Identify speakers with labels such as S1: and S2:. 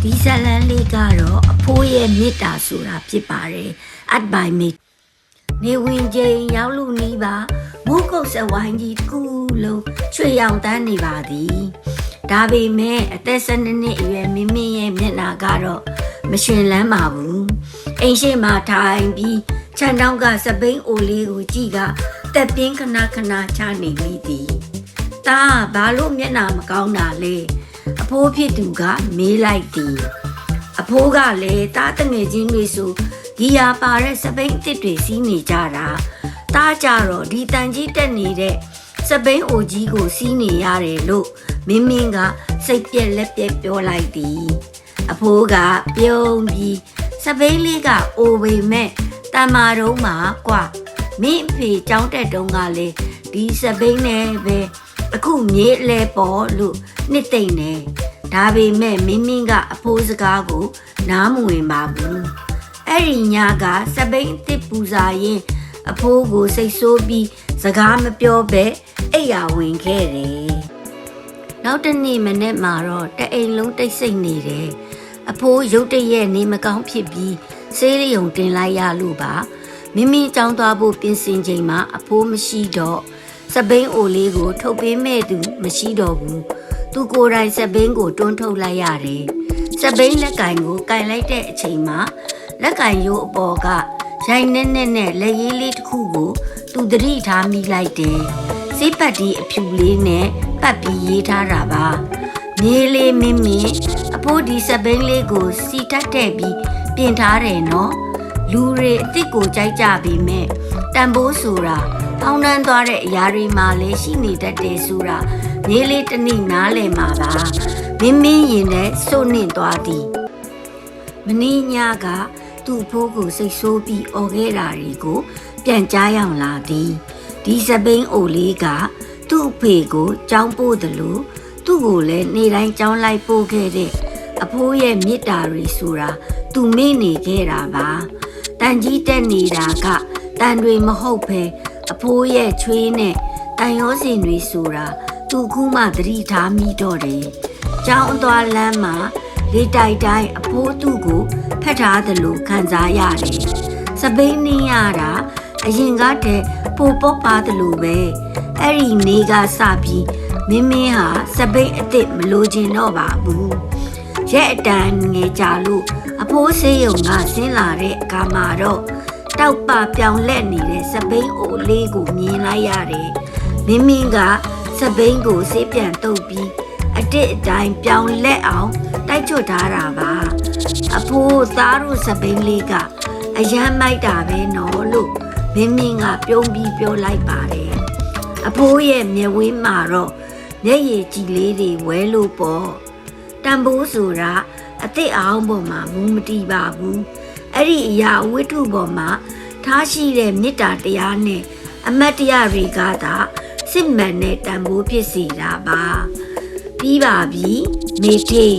S1: ဒီဇလန်လေးကတော့အဖိုးရဲ့မေတ္တာဆိုတာဖြစ်ပါတယ်အတ်ဘိုင်မေနေဝင်ချိန်ရောက်လို့နီးပါမိုးကုတ်စဝိုင်းကြီးတစ်ခုလုံးချွေရောင်တန်းနေပါသည်ဒါပေမဲ့အသက်12နှစ်အရွယ်မင်းရဲ့မျက်နှာကတော့မရှင်လန်းပါဘူးအိမ်ရှိမှထိုင်ပြီးခြံတောင်းကစပိန်အိုလေးကိုကြည့်ကတက်ပြင်းခဏခဏချနေမိသည်တာဘာလို့မျက်နှာမကောင်းတာလဲအဖိုးဖြစ်သူကမေးလိုက်သည်အဖိုးကလည်းတားတငယ်ချင်းတွေဆိုဂီယာပါတဲ့စပိန်အစ်စ်တွေစီးနေကြတာတားကြတော့ဒီတန်ကြီးတက်နေတဲ့စပိန်အိုကြီးကိုစီးနေရတယ်လို့မင်းကစိတ်ပြက်လက်ပြက်ပြောလိုက်သည်အဖိုးကပြုံးပြီးစပိန်လေးကအိုပေမဲ့တမ္မာတုံးမှာကွာမင်းအဖေကြောင်းတက်တုံးကလေဒီစပိန်နဲ့ပဲအခုမြေးလဲပေါ်လို့နှစ်သိမ့်နေဒါပေမဲ့မင်းကအဖိုးစကားကိုနားမဝင်ပါဘူးအဲ့ဒီညကစပိန်အစ်ပူစာရင်အဖိုးကိုစိတ်ဆိုးပြီးစကားမပြောပဲအိပ်ယာဝင်ခဲ့တယ်နောက်တနေ့မနေ့မှာတော့တအိမ်လုံးတိတ်ဆိတ်နေတယ်အဖိုးရုတ်တရက်နေမကောင်းဖြစ်ပြီးဆေးရုံတင်လိုက်ရလို့ပါမင်းကြောင်းသွားဖို့ပြင်ဆင်ချိန်မှာအဖိုးမရှိတော့စပိန်အိုလေးကိုထုတ်ပေးမဲ့သူမရှိတော့ဘူးသူကိုယ်တိုင်စပိန်ကိုတွန်းထုတ်လိုက်ရတယ်စပိန်လက်ကင်ကိုကင်လိုက်တဲ့အချိန်မှာလက်ကင်ရိုးအပေါ်ကရိုင်နဲ့လက်ရေးလေးတစ်ခုကိုသူသတိထားမိလိုက်တယ်စိတ်ပတ်ဒီအဖြူလေးနဲ့ပတ်ပြီးရေးထားတာပါမြေးလေးမင်းအဖိုးဒီစပိန်လေးကိုစီတတ်တဲ့ပြီးပြင်ထားတယ်နော်လူတွေအစ်စ်ကိုကြိုက်ကြပေမဲ့တန်ဖိုးဆိုတာပေါင်းတန်းသွားတဲ့အရာတွေမှာလည်းရှိနေတတ်တယ်ဆိုတာမြေးလေးတစ်နည်းနားလည်မှာပါမင်းရင်နဲ့စိုးနှင့်သွားသည်မင်းညကသူ့ဖိုးကိုစိတ်ဆိုးပြီးអော်ခဲ့တာတွေကိုပြန်ကြားရအောင်လာသည်ဒီစပိန်အိုလေးကသူ့အဖေကိုကြောင်းပို့တယ်လို့သူ့ကိုလည်းနေတိုင်းကြောင်းလိုက်ပို့ခဲ့တဲ့အဖိုးရဲ့မေတ္တာတွေဆိုတာသူမေ့နေခဲ့တာပါတန်ကြီးတက်နေတာကတန်တွေမဟုတ်ပဲအဖိုးရဲ့ချွေးနဲ့တန်ရောစင်တွေဆိုတာသူခုမှသတိထားမိတော့တယ်ကျောင်းသွားလမ်းမှာလေတိုက်တိုင်းအဖိုးသူ့ကိုဖက်ထားသလိုခံစားရတယ်စပိန်နေရတာအရင်ကတည်းပိုပေါပါသလိုပဲအဲ့ဒီနေကစပြီးမင်းဟာစပိန်အစ်စ်မလိုချင်တော့ပါဘူးရဲ့အတန်ငယ်ကြလို့အဖိုးဆေးရုံကဆင်းလာတဲ့အခါမှာတော့တောက်ပပြောင်လက်နေတဲ့စပိန်အိုလေးကိုမြင်လိုက်ရတယ်မင်းကစပိန်ကိုဆေးပြန်တုပ်ပြီးအတစ်အတိုင်းပြောင်လက်အောင်တိုက်ချွတ်ထားတာပါအဖိုးသားတို့စပိန်လေးကအရမ်းမိုက်တာပဲနော်လို့မင်းကပြုံးပြီးပြောလိုက်ပါတယ်အဖိုးရဲ့မျက်ဝင်းမှာတော့မျက်ရည်ကြည်လေးတွေဝဲလို့ပေါ့တန်ဖိုးဆိုတာအစ်စ်အောင်ပေါ်မှာမူမတီးပါဘူးအဲ့ဒီအရာဝိတ္ထုပေါ်မှာထားရှိတဲ့မေတ္တာတရားနဲ့အမတ်တရားတွေကသာစစ်မှန်တဲ့တန်ဖိုးဖြစ်စေတာပါပြီးပါပြီမေထေး